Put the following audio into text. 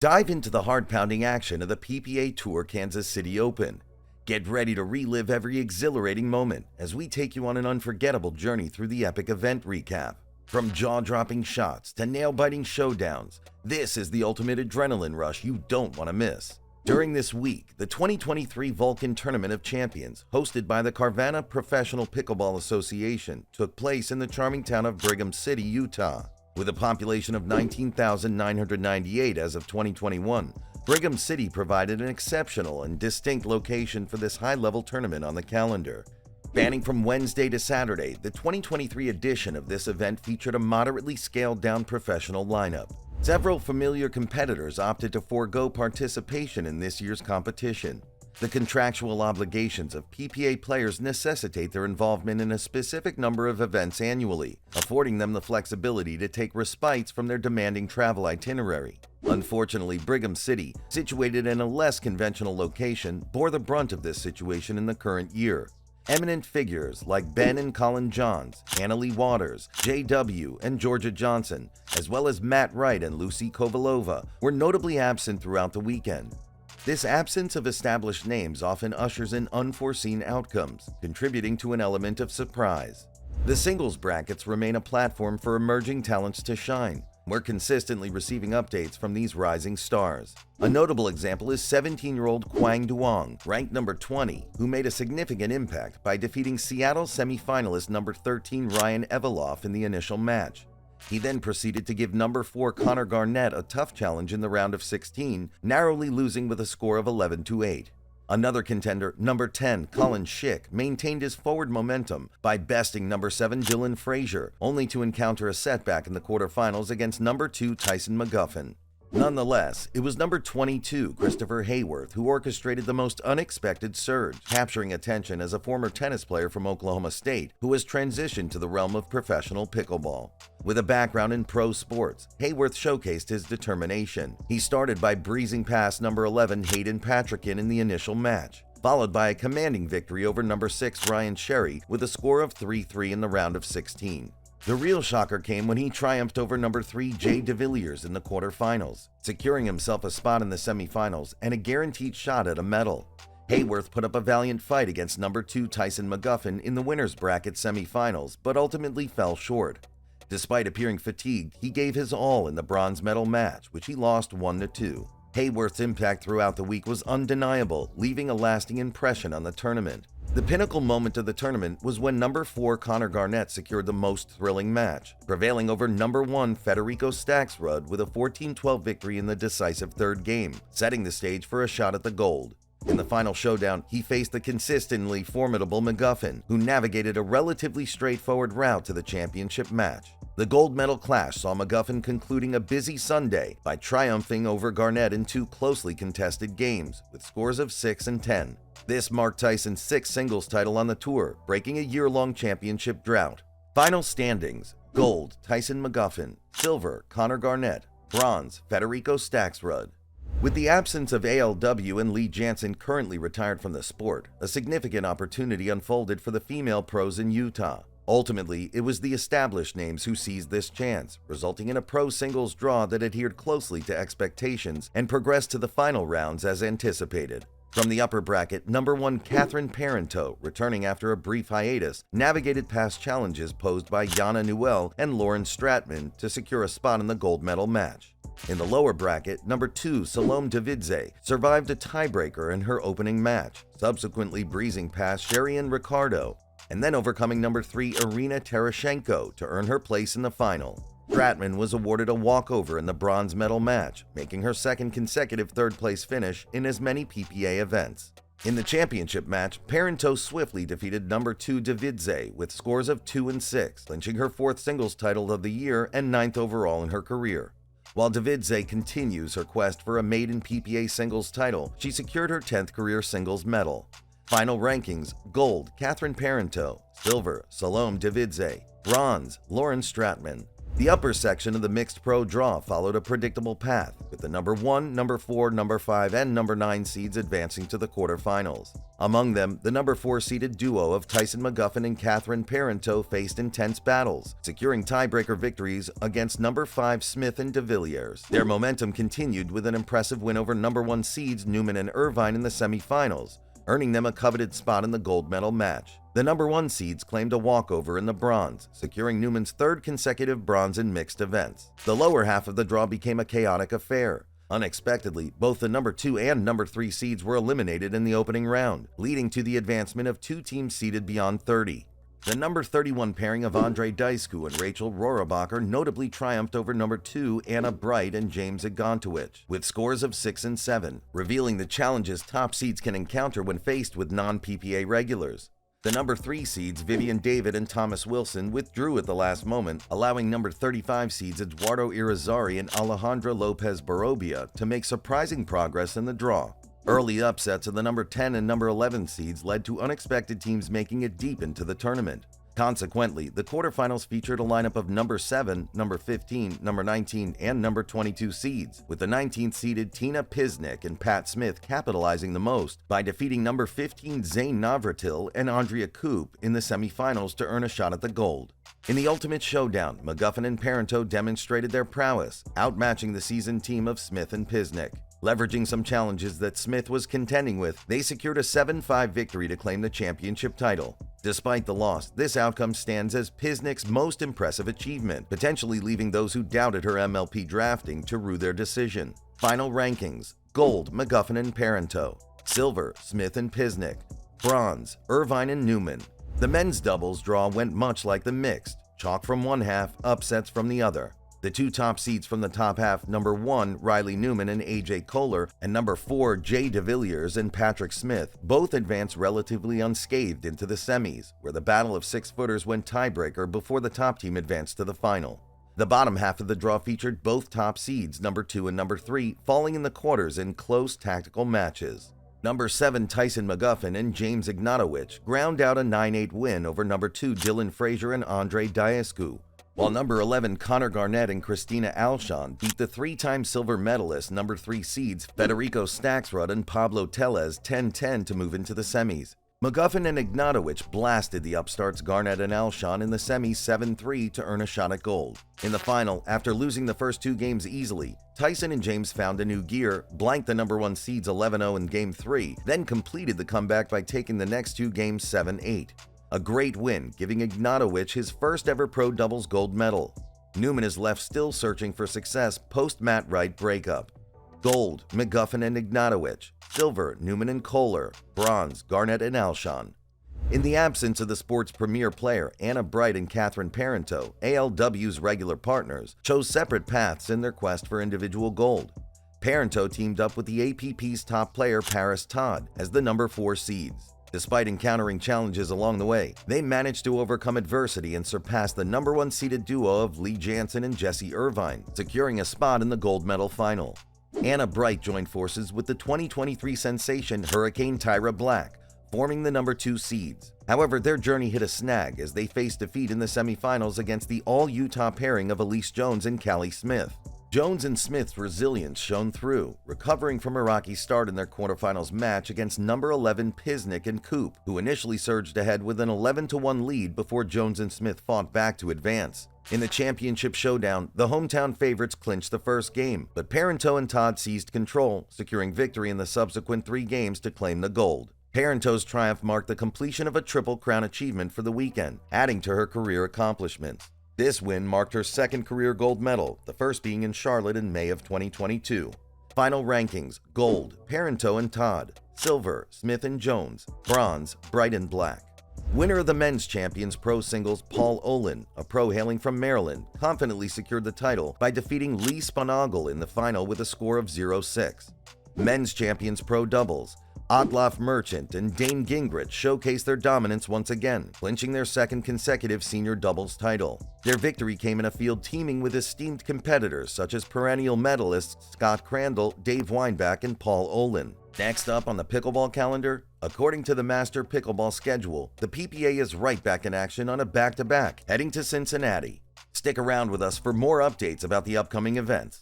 Dive into the heart-pounding action of the PPA Tour Kansas City Open. Get ready to relive every exhilarating moment as we take you on an unforgettable journey through the epic event recap. From jaw-dropping shots to nail-biting showdowns, this is the ultimate adrenaline rush you don't want to miss. During this week, the 2023 Vulcan Tournament of Champions, hosted by the Carvana Professional Pickleball Association, took place in the charming town of Brigham City, Utah. With a population of 19,998 as of 2021, Brigham City provided an exceptional and distinct location for this high-level tournament on the calendar. Spanning from Wednesday to Saturday, the 2023 edition of this event featured a moderately scaled-down professional lineup. Several familiar competitors opted to forego participation in this year's competition. The contractual obligations of PPA players necessitate their involvement in a specific number of events annually, affording them the flexibility to take respites from their demanding travel itinerary. Unfortunately, Brigham City, situated in a less conventional location, bore the brunt of this situation in the current year. Eminent figures like Ben and Colin Johns, Annalie Waters, J.W., and Georgia Jansen, as well as Matt Wright and Lucy Kovalova, were notably absent throughout the weekend. This absence of established names often ushers in unforeseen outcomes, contributing to an element of surprise. The singles brackets remain a platform for emerging talents to shine. We're consistently receiving updates from these rising stars. A notable example is 17-year-old Quang Duong, ranked number 20, who made a significant impact by defeating Seattle semifinalist number 13 Ryan Eveloff in the initial match. He then proceeded to give number 4 Connor Garnett a tough challenge in the round of 16, narrowly losing with a score of 11-8. Another contender, number 10 Colin Schick, maintained his forward momentum by besting number 7 Dylan Frazier, only to encounter a setback in the quarterfinals against number 2 Tyson McGuffin. Nonetheless, it was number 22 Christopher Hayworth who orchestrated the most unexpected surge, capturing attention as a former tennis player from Oklahoma State who has transitioned to the realm of professional pickleball. With a background in pro sports, Hayworth showcased his determination. He started by breezing past number 11 Hayden Patriquin in the initial match, followed by a commanding victory over number 6 Ryan Sherry with a score of 3-3 in the round of 16. The real shocker came when he triumphed over number 3 Devilliers in the quarterfinals, securing himself a spot in the semifinals and a guaranteed shot at a medal. Hayworth put up a valiant fight against number 2 Tyson McGuffin in the winner's bracket semifinals, but ultimately fell short. Despite appearing fatigued, he gave his all in the bronze medal match, which he lost 1-2. Hayworth's impact throughout the week was undeniable, leaving a lasting impression on the tournament. The pinnacle moment of the tournament was when number 4 Connor Garnett secured the most thrilling match, prevailing over number 1 Federico Staksrud with a 14-12 victory in the decisive third game, setting the stage for a shot at the gold. In the final showdown, he faced the consistently formidable McGuffin, who navigated a relatively straightforward route to the championship match. The gold medal clash saw McGuffin concluding a busy Sunday by triumphing over Garnett in 2 closely contested games, with scores of 6 and 10. This marked Tyson's 6th singles title on the tour, breaking a year-long championship drought. Final standings: gold, Tyson McGuffin; silver, Connor Garnett; bronze, Federico Staksrud. With the absence of ALW and Lee Jansen currently retired from the sport, a significant opportunity unfolded for the female pros in Utah. Ultimately, it was the established names who seized this chance, resulting in a pro singles draw that adhered closely to expectations and progressed to the final rounds as anticipated. From the upper bracket, number 1 Catherine Parenteau, returning after a brief hiatus, navigated past challenges posed by Yana Newell and Lauren Stratman to secure a spot in the gold medal match. In the lower bracket, number 2 Simone survived a tiebreaker in her opening match, subsequently breezing past Sherry and Ricardo, and then overcoming number 3 Irina Tereschenko to earn her place in the final. Stratman was awarded a walkover in the bronze medal match, making her 2nd consecutive third-place finish in as many PPA events. In the championship match, Parenteau swiftly defeated number 2 Devilliers with scores of 2 and 6, clinching her 4th singles title of the year and 9th overall in her career. While Devilliers continues her quest for a maiden PPA singles title, she secured her 10th career singles medal. Final rankings: gold, Catherine Parenteau; silver, Salome Devilliers; bronze, Lauren Stratman; The upper section of the mixed pro draw followed a predictable path, with the number 1, number 4, number 5, and number 9 seeds advancing to the quarterfinals. Among them, the number 4 seeded duo of Tyson McGuffin and Parenteau faced intense battles, securing tiebreaker victories against number 5 Smith and Devilliers. Their momentum continued with an impressive win over number 1 seeds Newman and Irvine in the semifinals, earning them a coveted spot in the gold medal match. The number 1 seeds claimed a walkover in the bronze, securing Newman's 3rd consecutive bronze in mixed events. The lower half of the draw became a chaotic affair. Unexpectedly, both the number 2 and number 3 seeds were eliminated in the opening round, leading to the advancement of 2 teams seeded beyond 30. The number 31 pairing of Andre Dijkshoek and Rachel Rohrabacher notably triumphed over number 2 Anna Bright and James Ignatowich, with scores of 6 and 7, revealing the challenges top seeds can encounter when faced with non-PPA regulars. The number 3 seeds Vivian David and Thomas Wilson withdrew at the last moment, allowing number 35 seeds Eduardo Irizarry and Alejandra Lopez Barobia to make surprising progress in the draw. Early upsets of the number 10 and number 11 seeds led to unexpected teams making it deep into the tournament. Consequently, the quarterfinals featured a lineup of number 7, number 15, number 19, and number 22 seeds, with the 19th seeded Tina Pisnik and Pat Smith capitalizing the most by defeating number 15 Zane Navratil and Andrea Koop in the semifinals to earn a shot at the gold. In the ultimate showdown, McGuffin and Parenteau demonstrated their prowess, outmatching the seasoned team of Smith and Pisnik. Leveraging some challenges that Smith was contending with, they secured a 7-5 victory to claim the championship title. Despite the loss, this outcome stands as Pisnik's most impressive achievement, potentially leaving those who doubted her MLP drafting to rue their decision. Final rankings: gold, McGuffin and Parenteau; silver, Smith and Pisnik; bronze, Irvine and Newman. The men's doubles draw went much like the mixed, chalk from one half, upsets from the other. The 2 top seeds from the top half, number 1 Riley Newman and AJ Koller, and number 4 Jay Devilliers and Patrick Smith, both advanced relatively unscathed into the semis, where the battle of 6-footers went tiebreaker before the top team advanced to the final. The bottom half of the draw featured both top seeds, number 2 and number 3, falling in the quarters in close tactical matches. Number 7 Tyson McGuffin and James Ignatowich ground out a 9-8 win over number 2 Dylan Frazier and Andre Dijkshoek, while number 11 Connor Garnett and Christina Alshon beat the 3-time silver medalist number 3 seeds Federico Staxrud and Pablo Tellez 10-10 to move into the semis. McGuffin and Ignatowich blasted the upstarts Garnett and Alshon in the semis 7-3 to earn a shot at gold. In the final, after losing the first 2 games easily, Tyson and James found a new gear, blanked the number 1 seeds 11-0 in Game 3, then completed the comeback by taking the next 2 games 7-8. A great win, giving Ignatowich his first ever pro doubles gold medal. Newman is left still searching for success post-Matt Wright breakup. Gold, McGuffin and Ignatowich; silver, Newman and Koller; bronze, Garnett and Alshon. In the absence of the sport's premier player, Anna Bright and Catherine Parenteau, ALW's regular partners, chose separate paths in their quest for individual gold. Parenteau teamed up with the APP's top player Paris Todd as the number 4 seeds. Despite encountering challenges along the way, they managed to overcome adversity and surpass the number 1 seeded duo of Lee Jansen and Jesse Irvine, securing a spot in the gold medal final. Anna Bright joined forces with the 2023 sensation Hurricane Tyra Black, forming the number 2 seeds. However, their journey hit a snag as they faced defeat in the semifinals against the all-Utah pairing of Allyce Jones and Callie Smith. Jones and Smith's resilience shone through, recovering from a rocky start in their quarterfinals match against number 11 Pisnik and Koop, who initially surged ahead with an 11-1 lead before Jones and Smith fought back to advance. In the championship showdown, the hometown favorites clinched the first game, but Parenteau and Todd seized control, securing victory in the subsequent 3 games to claim the gold. Parenteau's triumph marked the completion of a Triple Crown achievement for the weekend, adding to her career accomplishments. This win marked her 2nd career gold medal, the first being in Charlotte in May of 2022. Final rankings: gold, Parenteau and Todd; silver, Smith and Jones; bronze, Bright and Black. Winner of the men's champions pro singles Paul Olin, a pro hailing from Maryland, confidently secured the title by defeating Lee Spanagle in the final with a score of 0-6. Men's champions pro doubles Otlof Merchant and Dane Gingrich showcased their dominance once again, clinching their 2nd consecutive senior doubles title. Their victory came in a field teeming with esteemed competitors such as perennial medalists Scott Crandall, Dave Weinbach, and Paul Olin. Next up on the pickleball calendar, according to the Master Pickleball schedule, the PPA is right back in action on a back-to-back, heading to Cincinnati. Stick around with us for more updates about the upcoming events.